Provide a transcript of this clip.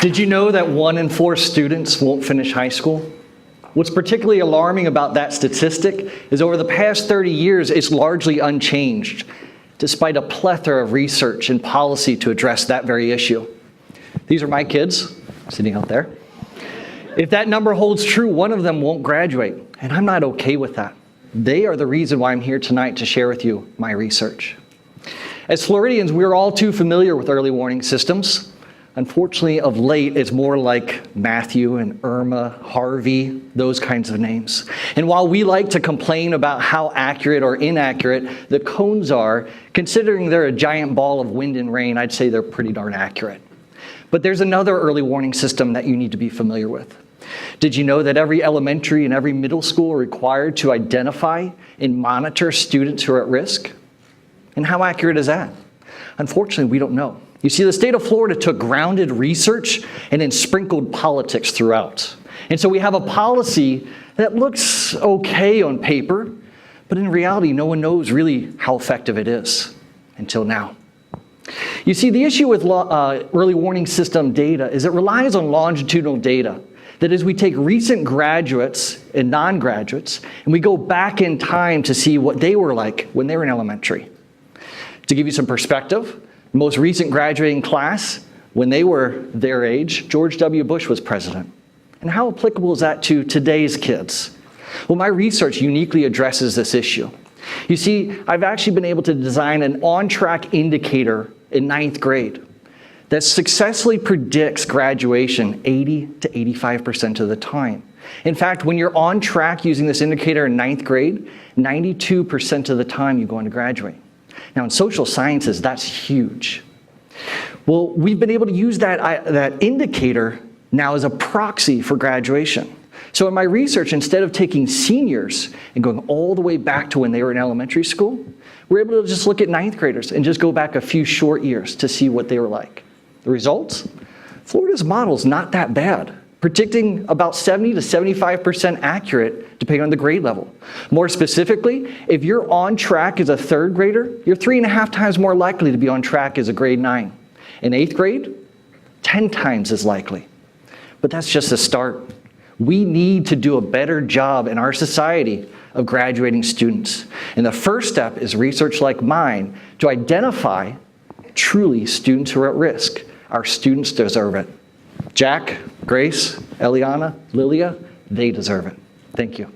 Did you know that 1 in 4 students won't finish high school? What's particularly alarming about that statistic is over the past 30 years, it's largely unchanged, despite a plethora of research and policy to address that very issue. These are my kids sitting out there. If that number holds true, one of them won't graduate, and I'm not okay with that. They are the reason why I'm here tonight to share with you my research. As Floridians, we're all too familiar with early warning systems. Unfortunately, of late, it's more like Matthew and Irma, Harvey, those kinds of names. And while we like to complain about how accurate or inaccurate the cones are, considering they're a giant ball of wind and rain, I'd say they're pretty darn accurate. But there's another early warning system that you need to be familiar with. Did you know that every elementary and every middle school are required to identify and monitor students who are at risk? And how accurate is that? Unfortunately, we don't know. You see, the state of Florida took grounded research and then sprinkled politics throughout. And so we have a policy that looks okay on paper, but in reality, no one knows really how effective it is until now. You see, the issue with early warning system data is it relies on longitudinal data. That is, we take recent graduates and non-graduates, and we go back in time to see what they were like when they were in elementary. To give you some perspective, the most recent graduating class, when they were their age, George W. Bush was president. And how applicable is that to today's kids? Well, my research uniquely addresses this issue. You see, I've actually been able to design an on-track indicator in 9th grade that successfully predicts graduation 80 to 85% of the time. In fact, when you're on track using this indicator in 9th grade, 92% of the time you're going to graduate. Now, in social sciences, that's huge. Well, we've been able to use that indicator now as a proxy for graduation. So in my research, instead of taking seniors and going all the way back to when they were in elementary school, we're able to just look at 9th graders and just go back a few short years to see what they were like. The results? Florida's model's not that bad, predicting about 70 to 75% accurate depending on the grade level. More specifically, if you're on track as a 3rd grader, you're 3.5 times more likely to be on track as a grade 9. In 8th grade, 10 times as likely. But that's just a start. We need to do a better job in our society of graduating students. And the first step is research like mine to identify truly students who are at risk. Our students deserve it. Jack, Grace, Eliana, Lilia, they deserve it. Thank you.